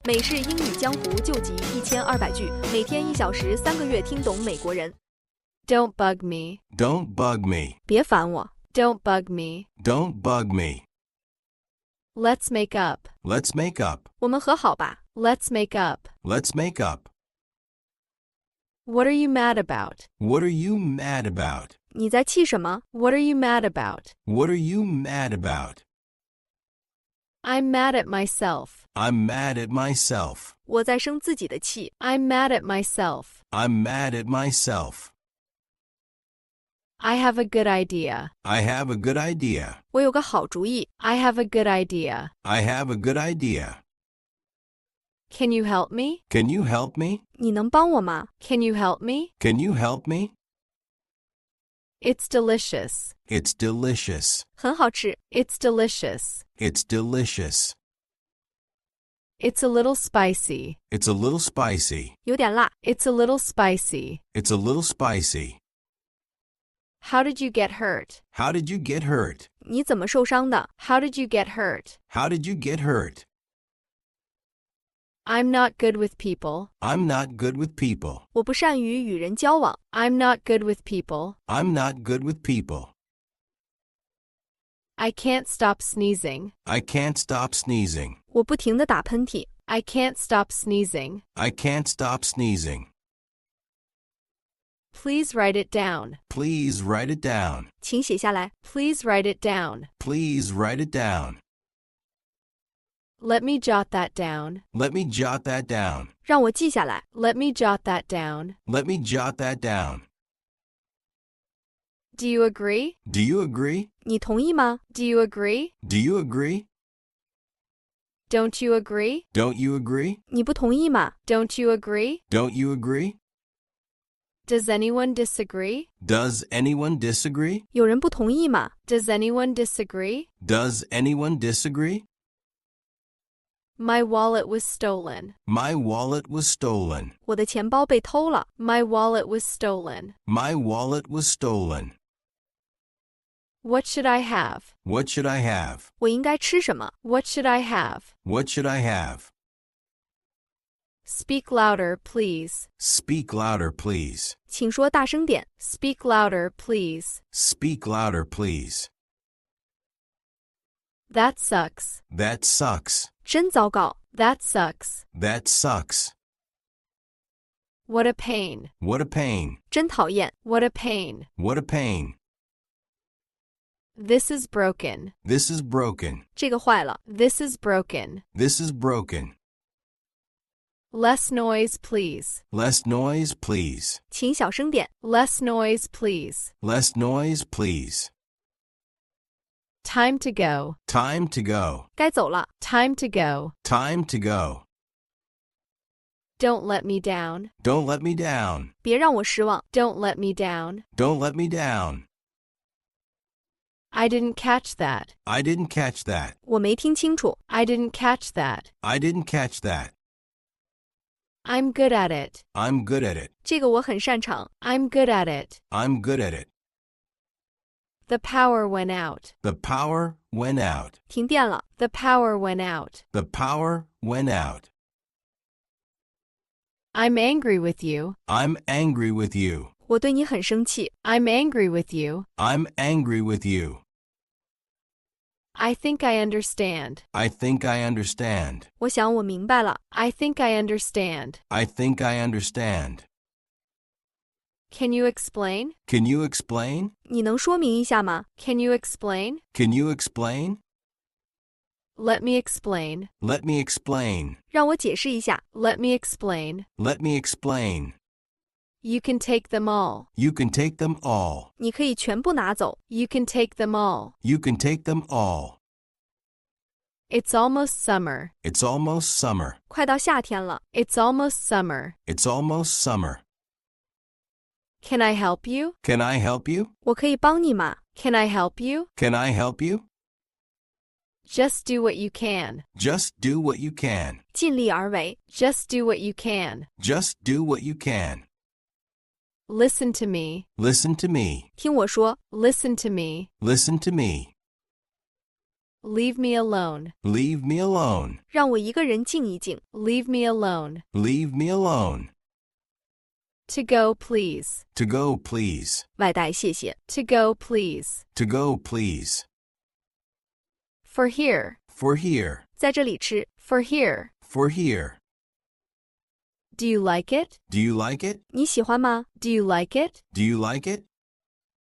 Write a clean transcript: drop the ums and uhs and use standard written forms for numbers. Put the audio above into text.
美式英语江湖救急1200句，每天1小时，3个月听懂美国人。Don't bug me. Don't bug me. 别烦我。Don't bug me. Don't bug me. Let's make up. Let's make up. 我们和好吧。Let's make up. Let's make up. What are you mad about? What are you mad about? 你在气什么？ What are you mad about? What are you mad about? I'm mad at myself. I'm mad at myself. 我在生自己的气。I'm mad at myself. I'm mad at myself. I have a good idea. I have a good idea. 我有个好主意。I have a good idea. I have a good idea. Can you help me? Can you help me? 你能帮我吗？ Can you help me? Can you help me? It's delicious. It's delicious. 很好吃。It's delicious. It's delicious. It's a little spicy. It's a little spicy. 有点辣。It's a little spicy. It's a little spicy. How did you get hurt? How did you get hurt? 你怎么受伤的？ How did you get hurt? How did you get hurt? I'm not good with people. I'm not good with people. 我不善于与人交往。I'm not good with people. I'm not good with people. I can't stop sneezing. I can't stop sneezing. 我不停地打喷嚏。I can't stop sneezing. I can't stop sneezing. Please write it down. Please write it down. 请写下来。Please write it down. Please write it down. Let me jot that down. Let me jot that down. 让我记下来。Let me jot that down. Let me jot that down. Do you agree? Do you agree? 你同意吗？ Do you agree? Do you agree? Don't you agree? Don't you agree? 你不同意吗？ Don't you agree? Don't you agree? Does anyone disagree? Does anyone disagree? 有人不同意吗？ Does anyone disagree? Does anyone disagree? My wallet was stolen. My wallet was stolen. 我的钱包被偷了。My wallet was stolen. My wallet was stolen. What should I have? What should I have? 我应该吃什么？ What should I have? What should I have? Speak louder, please. Speak louder, please. 请说大声点。Speak louder, please. Speak louder, please. That sucks. That sucks. 真糟糕。That sucks. That sucks. What a pain. What a pain. 真讨厌。What a pain. What a pain. This is broken. This is broken. 这个坏了。This is broken. This is broken. Less noise, please. Less noise, please. 请小声点。Less noise, please. Less noise, please. Time to go. Time to go. 该走了。Time to go. Time to go. Don't let me down. Don't let me down. 别让我失望。Don't let me down. Don't let me down. I didn't catch that. I didn't catch that. 我没听清楚。I didn't catch that. I didn't catch that. I'm good at it. I'm good at it. 这个我很擅长。I'm good at it. I'm good at it. The power went out. The power went out. 停电了。The power went out. The power went out. I'm angry with you. I'm angry with you. 我对你很生气。I'm angry with you. I'm angry with you. I think I understand. I think I understand. 我想我明白了。I think I understand. I think I understand. Can you explain? Can you explain? 你能说明一下吗？ Can you explain? Can you explain? Let me explain. Let me explain. 让我解释一下。Let me explain. Let me explain. You can take them all. You can take them all. 你可以全部拿走。You can take them all. You can take them all. It's almost summer. It's almost summer. 快到夏天了。It's almost summer. It's almost summer. Can I help you? Can I help you? 我可以帮你吗？ Can I help you? Can I help you? Just do what you can. Just do what you can. 尽力而为。Just do what you can. Just do what you can. Listen to me. Listen to me. 听我说。Listen to me. Listen to me. Leave me alone. Leave me alone. 让我一个人静一静。Leave me alone. Leave me alone. To go, please. To go, please. 外带谢谢。To go, please. To go, please. For here. For here. 在这里吃。For here. For here. Do you like it? Do you like it? 你喜欢吗？Do you like it? Do you like it?